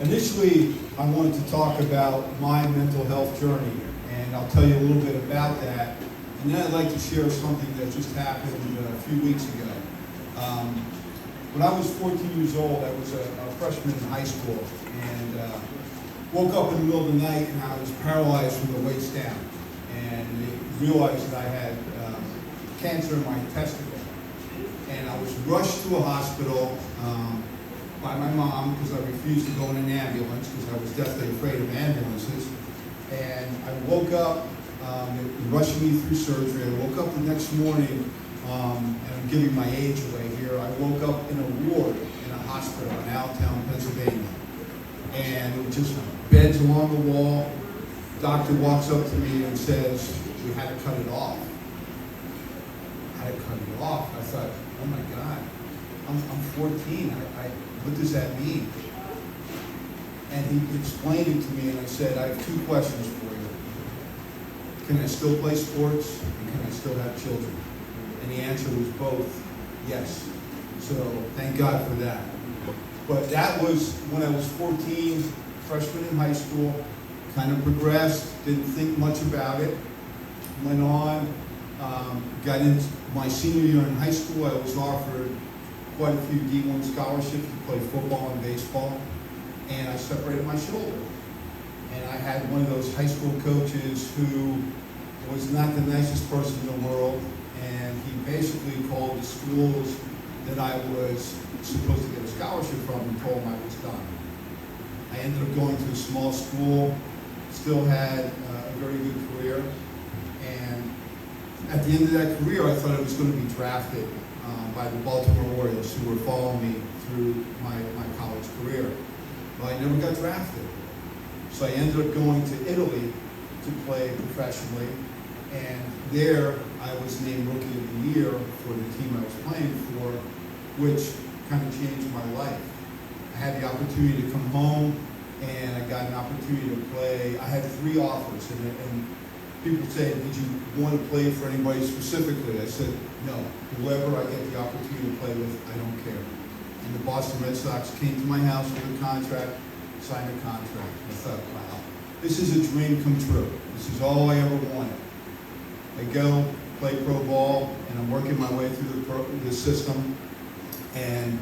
Initially, I wanted to talk about my mental health journey, and I'll tell you a little bit about that. And then I'd like to share something that just happened a few weeks ago. When I was 14 years old, I was a freshman in high school, and woke up in the middle of the night, and I was paralyzed from the waist down. And they realized that I had cancer in my testicle. And I was rushed to a hospital by my mom because I refused to go in an ambulance because I was deathly afraid of ambulances. And I woke up, they were rushing me through surgery. I woke up the next morning, and I'm giving my age away here. I woke up in a ward in a hospital in Allentown, Pennsylvania. And it was just beds along the wall. The doctor walks up to me and says, "We had to cut it off." I had to cut it off. I thought, oh my God, I'm 14. What does that mean? And he explained it to me, and I said, "I have two questions for you. Can I still play sports, and can I still have children?" And the answer was both yes. So thank God for that. But that was when I was 14, freshman in high school, kind of progressed, didn't think much about it, went on, got into my senior year in high school. I was offered quite a few D1 scholarships to play football and baseball, and I separated my shoulder. And I had one of those high school coaches who was not the nicest person in the world, and he basically called the schools that I was supposed to get a scholarship from and told them I was done. I ended up going to a small school, still had a very good career, and at the end of that career, I thought I was going to be drafted by the Baltimore Orioles, who were following me through my college career. But I never got drafted. So I ended up going to Italy to play professionally, and there I was named Rookie of the Year for the team I was playing for, which kind of changed my life. I had the opportunity to come home, and I got an opportunity to play. I had 3 offers, and people say, "Did you want to play for anybody specifically?" I said, "No. Whoever I get the opportunity to play with, I don't care." And the Boston Red Sox came to my house with a contract, signed a contract. I thought, wow, this is a dream come true. This is all I ever wanted. I go, play pro ball, and I'm working my way through the system. And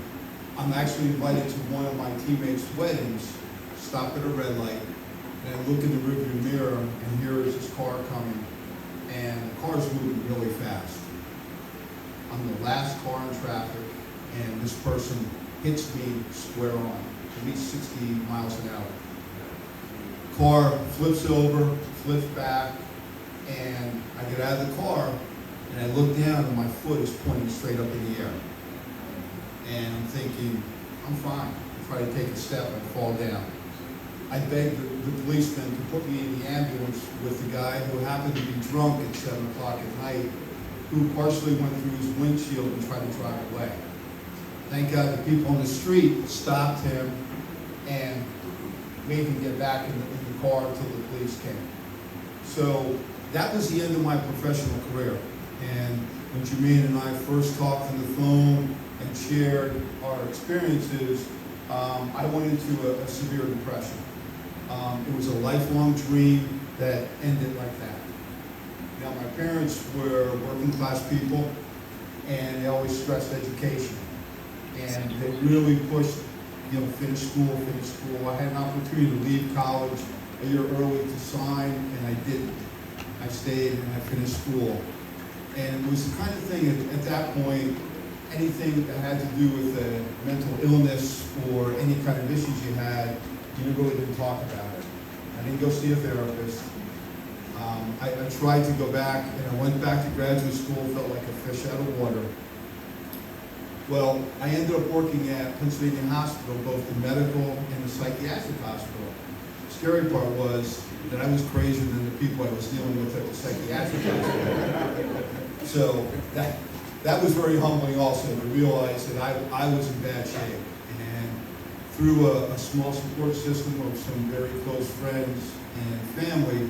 I'm actually invited to one of my teammates' weddings, stop at a red light, and I look in the rearview mirror, and here is this car coming, and the car's moving really fast. I'm the last car in traffic, and this person hits me square on, at least 60 miles an hour. Car flips over, flips back, and I get out of the car, and I look down, and my foot is pointing straight up in the air. And I'm thinking, I'm fine. I try to take a step and fall down. I begged the policeman to put me in the ambulance with the guy who happened to be drunk at 7 o'clock at night, who partially went through his windshield and tried to drive away. Thank God the people on the street stopped him and made him get back in the car until the police came. So that was the end of my professional career. And when Jermaine and I first talked on the phone and shared our experiences, I went into a severe depression. It was a lifelong dream that ended like that. Now, my parents were working class people, and they always stressed education. And they really pushed, finish school. I had an opportunity to leave college a year early to sign, and I didn't. I stayed and I finished school. And it was the kind of thing at that point, anything that had to do with mental illness or any kind of issues you had, you really didn't talk about it. I didn't go see a therapist. I tried to go back, and I went back to graduate school, felt like a fish out of water. Well, I ended up working at Pennsylvania Hospital, both the medical and the psychiatric hospital. The scary part was that I was crazier than the people I was dealing with at the psychiatric hospital. So that was very humbling also to realize that I was in bad shape. And through a small support system of some very close friends and family,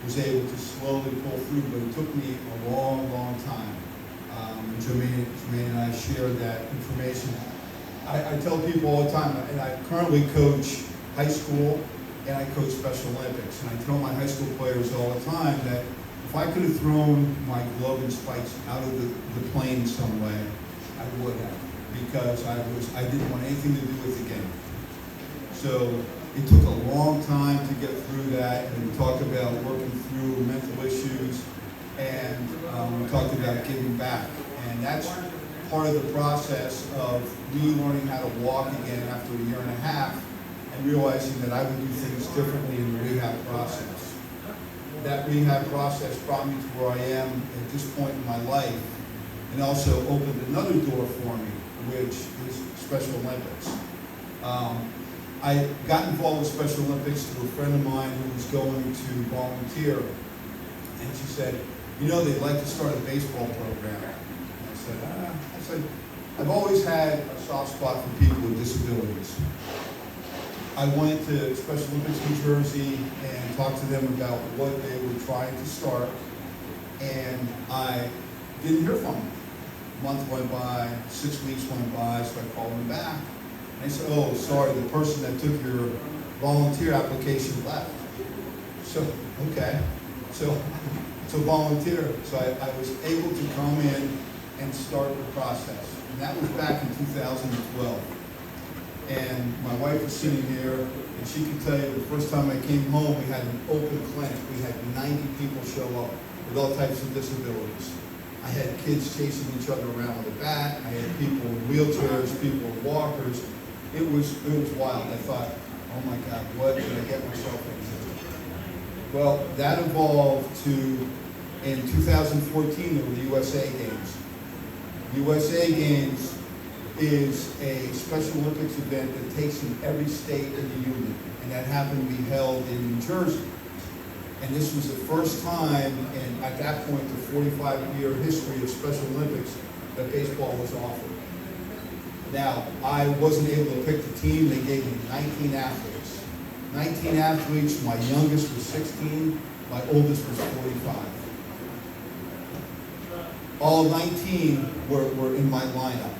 was able to slowly pull through, but it took me a long, long time. Jermaine and I shared that information. I tell people all the time, and I currently coach high school, and I coach Special Olympics. And I tell my high school players all the time that if I could have thrown my glove and spikes out of the plane in some way, I would have, because I didn't want anything to do with the game. So it took a long time to get through that, and we talked about working through mental issues, and we talked about giving back. And that's part of the process of me learning how to walk again after a year and a half, and realizing that I would do things differently in the rehab process. That rehab process brought me to where I am at this point in my life, and also opened another door for me, which is Special Olympics. I got involved with Special Olympics through a friend of mine who was going to volunteer, and she said, you know, they'd like to start a baseball program. And I said, I've always had a soft spot for people with disabilities. I went to Special Olympics New Jersey and talked to them about what they were trying to start, and I didn't hear from them. A month went by, 6 weeks went by, so I called them back. And they said, oh, sorry, the person that took your volunteer application left. So, okay, so volunteer. So I was able to come in and start the process. And that was back in 2012. And my wife was sitting here, and she could tell you the first time I came home, we had an open clinic. We had 90 people show up with all types of disabilities. I had kids chasing each other around with a bat. I had people in wheelchairs, people in walkers. It was wild. I thought, oh my God, what did I get myself into? Well, that evolved to, in 2014, there were the USA Games. USA Games is a Special Olympics event that takes in every state in the union, and that happened to be held in New Jersey. And this was the first time, and at that point, the 45-year history of Special Olympics, that baseball was offered. Now, I wasn't able to pick the team. They gave me 19 athletes. 19 athletes. My youngest was 16. My oldest was 45. All 19 were in my lineup.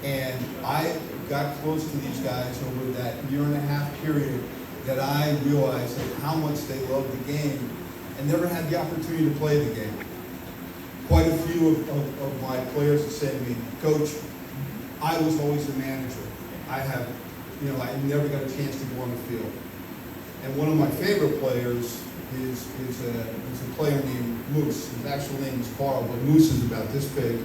And I got close to these guys over that year and a half period that I realized how much they loved the game and never had the opportunity to play the game. Quite a few of my players have said to me, Coach, I was always the manager. I never got a chance to go on the field. And one of my favorite players is a player named Moose. His actual name is Carl, but Moose is about this big.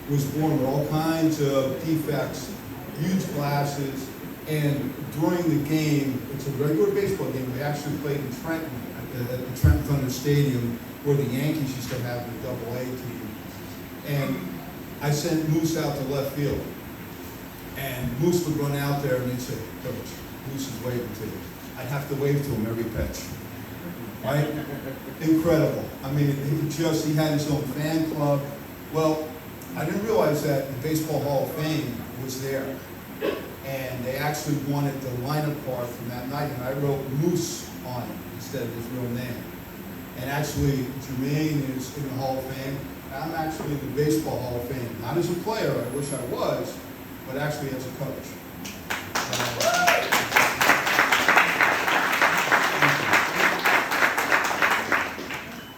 Was born with all kinds of defects, huge glasses, and during the game, it's a regular baseball game. We actually played in Trenton at the Trenton Thunder Stadium, where the Yankees used to have the Double-A team. And I sent Moose out to left field, and Moose would run out there and he'd say, Coach, Moose is waving to you. I'd have to wave to him every pitch. Right? Incredible. I mean, he had his own fan club. Well, I didn't realize that the Baseball Hall of Fame was there. And they actually wanted the lineup card from that night, and I wrote Moose on it instead of his real name. And actually, Jermaine is in the Hall of Fame. I'm actually in the Baseball Hall of Fame. Not as a player, I wish I was, but actually as a coach.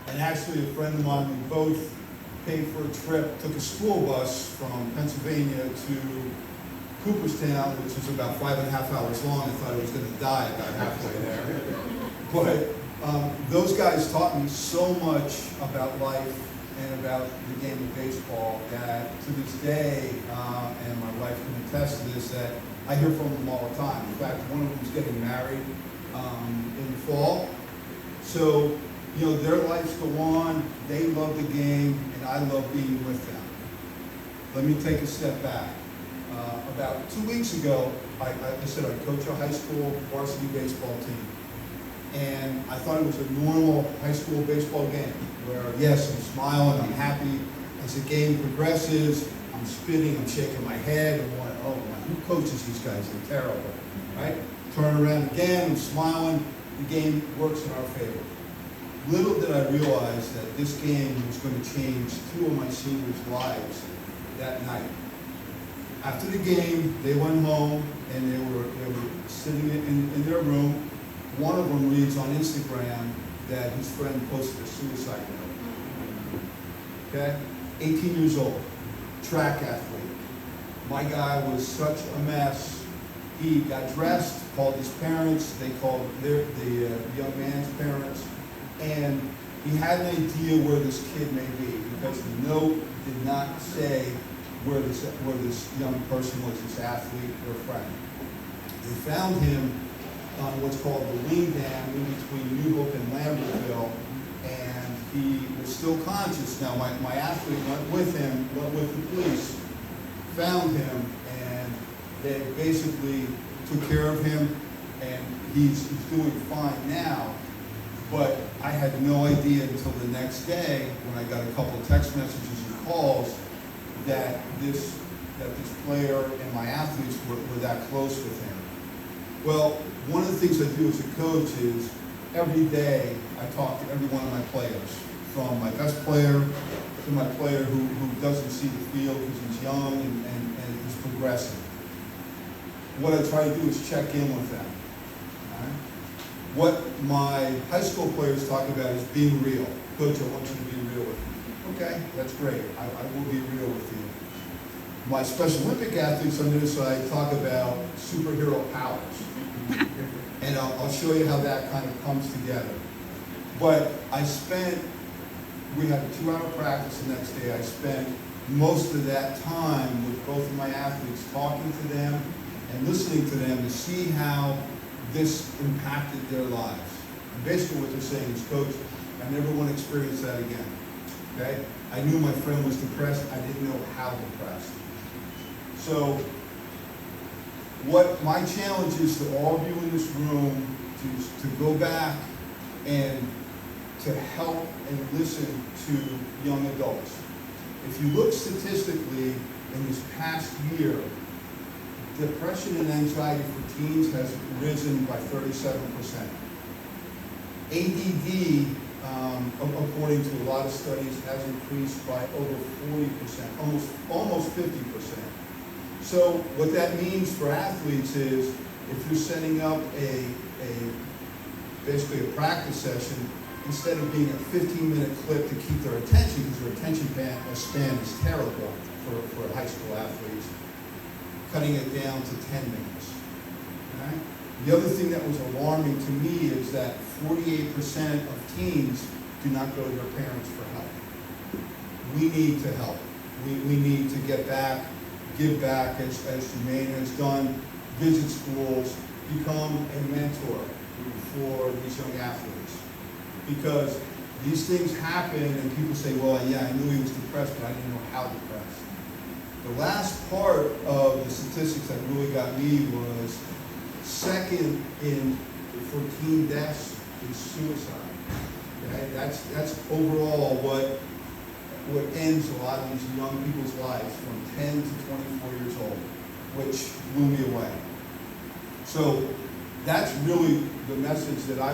And actually, a friend of mine, we both paid for a trip, took a school bus from Pennsylvania to Cooperstown, which is about 5.5 hours long. I thought I was going to die about halfway there. But those guys taught me so much about life and about the game of baseball that to this day, and my wife can attest to this, that I hear from them all the time. In fact, one of them is getting married in the fall. So, their lives go on, they love the game, and I love being with them. Let me take a step back. About 2 weeks ago, I said I coach a high school varsity baseball team. And I thought it was a normal high school baseball game where, yes, I'm smiling, I'm happy. As the game progresses, I'm spitting, I'm shaking my head, I'm going, oh my, who coaches these guys? They're terrible, right? Turn around again, I'm smiling, the game works in our favor. Little did I realize that this game was going to change two of my seniors' lives that night. After the game, they went home and they were sitting in their room. One of them reads on Instagram that his friend posted a suicide note. Okay? 18 years old, track athlete. My guy was such a mess. He got dressed, called his parents, they called the young man's parents, and he had an idea where this kid may be, because the note did not say where this young person was, this athlete or friend. They found him on what's called the Lean Dam in between New Hope and Lambertville, and he was still conscious. Now, my athlete went with him, went with the police, found him, and they basically took care of him, and he's doing fine now. But I had no idea until the next day when I got a couple of text messages and calls that this player and my athletes were that close with him. Well, one of the things I do as a coach is every day I talk to every one of my players, from my best player to my player who doesn't see the field because he's young and he's progressing. What I try to do is check in with them. Right? What my high school players talk about is being real. Coach, I want you to be real with me. Okay, that's great. I will be real with you. My Special Olympic athletes on the other side talk about superhero powers. And I'll show you how that kind of comes together. But we had a 2-hour practice the next day. I spent most of that time with both of my athletes, talking to them and listening to them to see how this impacted their lives. And basically what they're saying is, Coach, I never want to experience that again. Okay? I knew my friend was depressed. I didn't know how depressed. So what my challenge is to all of you in this room to go back and to help and listen to young adults. If you look statistically in this past year, depression and anxiety for teens has risen by 37%. ADD, according to a lot of studies, has increased by over 40%, almost 50%. So what that means for athletes is, if you're setting up basically a practice session, instead of being a 15-minute clip to keep their attention, because their attention span is terrible for high school athletes, cutting it down to 10 minutes. Okay? The other thing that was alarming to me is that 48% of teens do not go to their parents for help. We need to help. We need to get back, give back, as Jermaine has done, visit schools, become a mentor for these young athletes. Because these things happen and people say, well, yeah, I knew he was depressed, but I didn't know how depressed. The last part of the statistics that really got me was second for teen deaths is suicide. Okay? That's overall what ends a lot of these young people's lives from 10 to 24 years old, which blew me away. So that's really the message that I